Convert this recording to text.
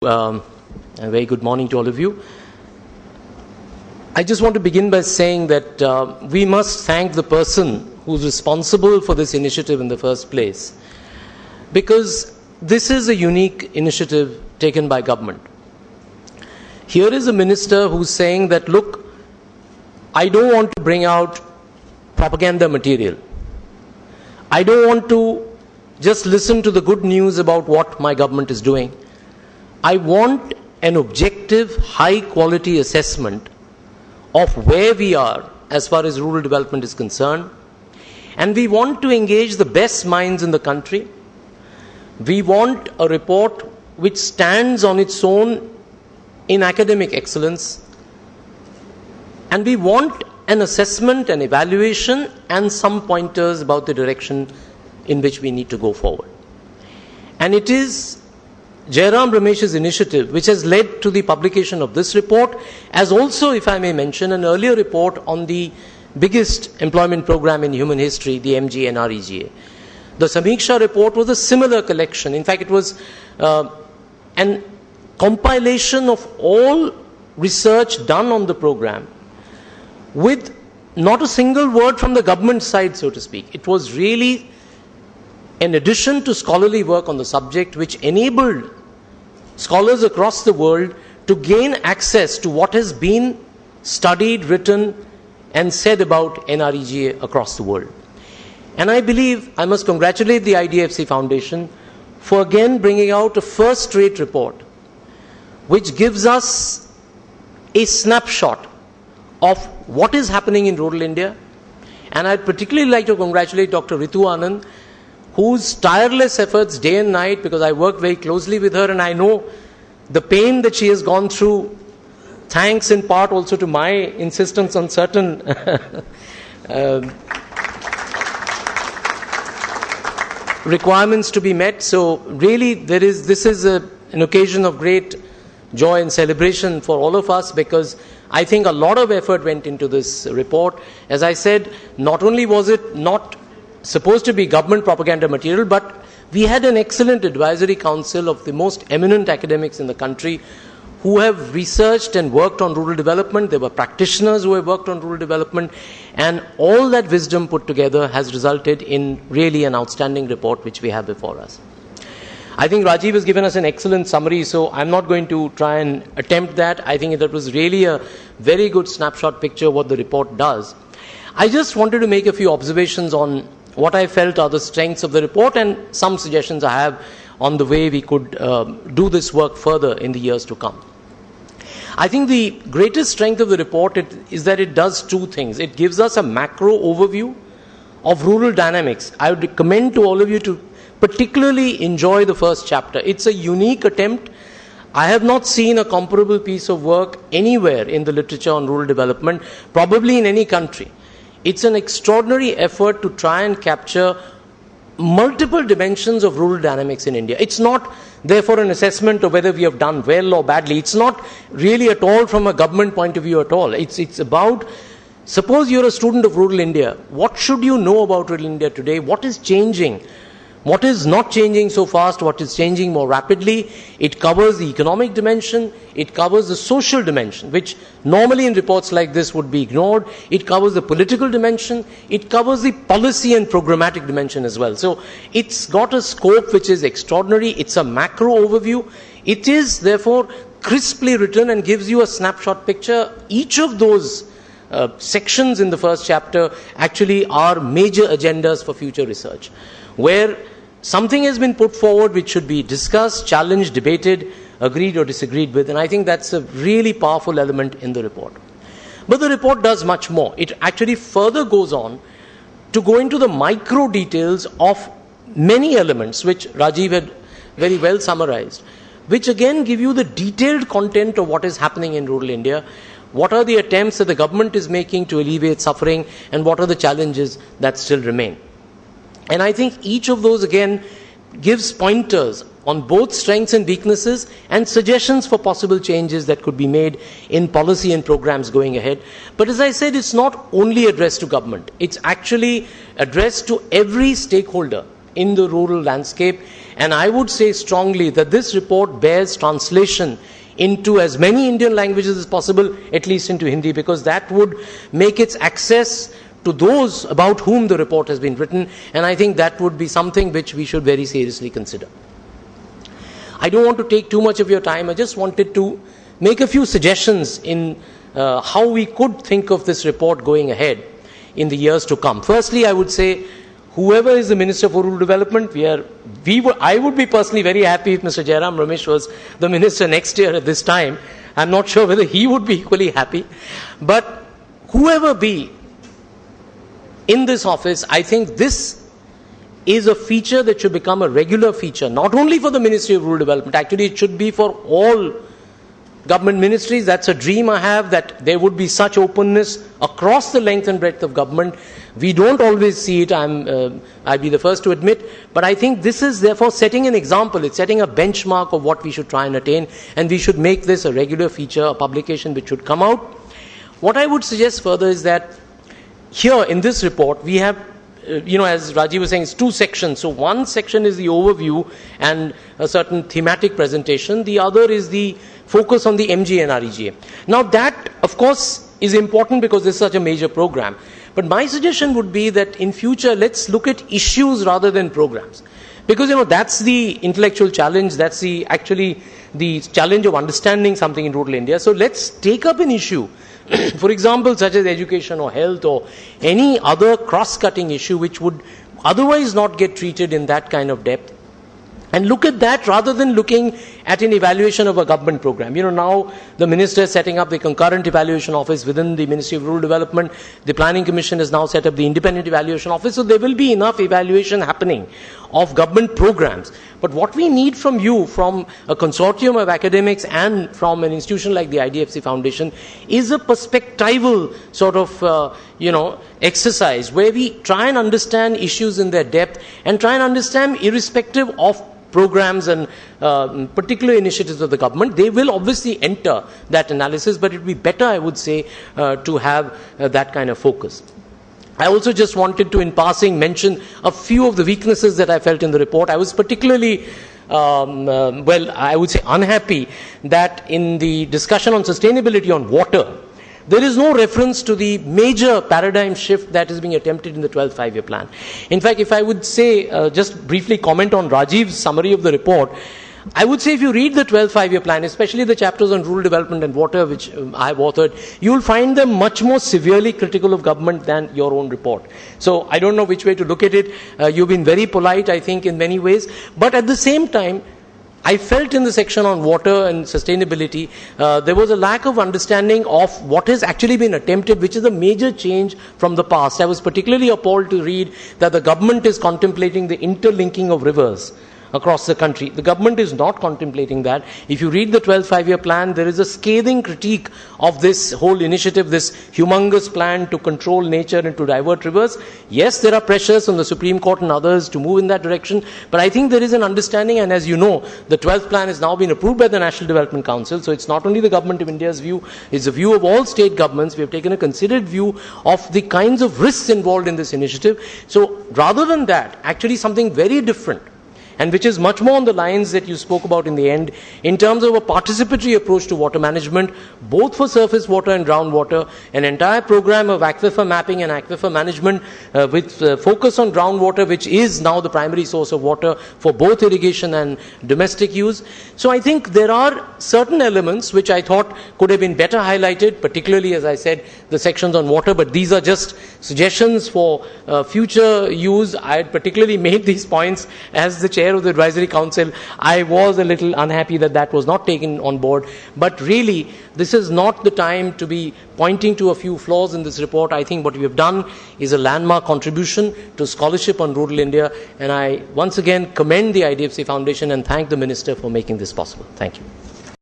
A very good morning to all of you. I just want to begin by saying that we must thank the person who's responsible for this initiative in the first place, because this is a unique initiative taken by government. Here is a minister who's saying that, look, I don't want to bring out propaganda material. I don't want to just listen to the good news about what my government is doing. I want an objective, high-quality assessment of where we are as far as rural development is concerned. And we want to engage the best minds in the country. We want a report which stands on its own in academic excellence. And we want an assessment, an evaluation, and some pointers about the direction in which we need to go forward. And it is Jairam Ramesh's initiative which has led to the publication of this report, as also, if I may mention, an earlier report on the biggest employment program in human history, the MGNREGA. The Samiksha report was a similar collection. In fact, it was an compilation of all research done on the program with not a single word from the government side, so to speak. It was really an addition to scholarly work on the subject which enabled scholars across the world to gain access to what has been studied, written, and said about NREGA across the world. And I believe I must congratulate the IDFC Foundation for again bringing out a first-rate report which gives us a snapshot of what is happening in rural India. And I'd particularly like to congratulate Dr. Ritu Anand, whose tireless efforts day and night, because I work very closely with her and I know the pain that she has gone through, thanks in part also to my insistence on certain requirements to be met. So really this is an occasion of great joy and celebration for all of us, because I think a lot of effort went into this report. As I said, not only was it not supposed to be government propaganda material, but we had an excellent advisory council of the most eminent academics in the country who have researched and worked on rural development. There were practitioners who have worked on rural development, and all that wisdom put together has resulted in really an outstanding report which we have before us. I think Rajiv has given us an excellent summary, so I'm not going to try and attempt that. I think that was really a very good snapshot picture of what the report does. I just wanted to make a few observations on what I felt are the strengths of the report and some suggestions I have on the way we could do this work further in the years to come. I think the greatest strength of the report is that it does two things. It gives us a macro overview of rural dynamics. I would recommend to all of you to particularly enjoy the first chapter. It's a unique attempt. I have not seen a comparable piece of work anywhere in the literature on rural development, probably in any country. It's an extraordinary effort to try and capture multiple dimensions of rural dynamics in India. It's not, therefore, an assessment of whether we have done well or badly. It's not really at all from a government point of view at all. It's about, suppose you're a student of rural India. What should you know about rural India today? What is changing? What is not changing so fast? What is changing more rapidly? It covers the economic dimension. It covers the social dimension, which normally in reports like this would be ignored. It covers the political dimension. It covers the policy and programmatic dimension as well. So it's got a scope which is extraordinary. It's a macro overview. It is therefore crisply written and gives you a snapshot picture. Each of those sections in the first chapter actually are major agendas for future research, where something has been put forward which should be discussed, challenged, debated, agreed or disagreed with, and I think that's a really powerful element in the report. But the report does much more. It actually further goes on to go into the micro details of many elements which Rajiv had very well summarized, which again give you the detailed content of what is happening in rural India, what are the attempts that the government is making to alleviate suffering, and what are the challenges that still remain. And I think each of those again gives pointers on both strengths and weaknesses and suggestions for possible changes that could be made in policy and programs going ahead. But as I said, it's not only addressed to government. It's actually addressed to every stakeholder in the rural landscape. And I would say strongly that this report bears translation into as many Indian languages as possible, at least into Hindi, because that would make its access to those about whom the report has been written, and I think that would be something which we should very seriously consider. I don't want to take too much of your time. I just wanted to make a few suggestions in how we could think of this report going ahead in the years to come. Firstly, I would say, whoever is the Minister for Rural Development, I would be personally very happy if Mr. Jairam Ramesh was the Minister next year at this time. I'm not sure whether he would be equally happy. But whoever be in this office, I think this is a feature that should become a regular feature, not only for the Ministry of Rural Development. Actually, it should be for all government ministries. That's a dream I have, that there would be such openness across the length and breadth of government. We don't always see it, I'll be the first to admit, but I think this is therefore setting an example. It's setting a benchmark of what we should try and attain, and we should make this a regular feature, a publication which should come out. What I would suggest further is that here in this report, we have, as Rajiv was saying, it's two sections. So one section is the overview and a certain thematic presentation. The other is the focus on the MG and REGA. Now that, of course, is important because this is such a major program. But my suggestion would be that in future, let's look at issues rather than programs. Because, that's the intellectual challenge, that's actually the challenge of understanding something in rural India. So let's take up an issue, for example, such as education or health or any other cross-cutting issue which would otherwise not get treated in that kind of depth, and look at that rather than looking at an evaluation of a government program. Now the minister is setting up the concurrent evaluation office within the Ministry of Rural Development. The Planning Commission has now set up the independent evaluation office. So there will be enough evaluation happening of government programs. But what we need from you, from a consortium of academics and from an institution like the IDFC Foundation, is a perspectival sort of, exercise where we try and understand issues in their depth and try and understand irrespective of programs and particular initiatives of the government. They will obviously enter that analysis, but it would be better, I would say, to have that kind of focus. I also just wanted to, in passing, mention a few of the weaknesses that I felt in the report. I was particularly, I would say unhappy that in the discussion on sustainability on water, there is no reference to the major paradigm shift that is being attempted in the 12th five-year plan. In fact, if I would say, just briefly comment on Rajiv's summary of the report, I would say if you read the 12th five-year plan, especially the chapters on rural development and water, which I have authored, you will find them much more severely critical of government than your own report. So I don't know which way to look at it. You've been very polite, I think, in many ways. But at the same time, I felt in the section on water and sustainability, there was a lack of understanding of what has actually been attempted, which is a major change from the past. I was particularly appalled to read that the government is contemplating the interlinking of rivers across the country. The government is not contemplating that. If you read the 12th five-year plan, there is a scathing critique of this whole initiative, this humongous plan to control nature and to divert rivers. Yes, there are pressures from the Supreme Court and others to move in that direction, but I think there is an understanding, and as you know, the 12th plan has now been approved by the National Development Council, so it's not only the government of India's view, it's the view of all state governments. We have taken a considered view of the kinds of risks involved in this initiative. So rather than that, actually something very different, and which is much more on the lines that you spoke about in the end, in terms of a participatory approach to water management, both for surface water and groundwater, an entire program of aquifer mapping and aquifer management with focus on groundwater, which is now the primary source of water for both irrigation and domestic use. So I think there are certain elements which I thought could have been better highlighted, particularly, as I said, the sections on water, but these are just suggestions for future use. I had particularly made these points as the chair of the Advisory Council. I was a little unhappy that that was not taken on board, but really this is not the time to be pointing to a few flaws in this report. I think what we have done is a landmark contribution to scholarship on rural India, and I once again commend the IDFC Foundation and thank the Minister for making this possible. Thank you.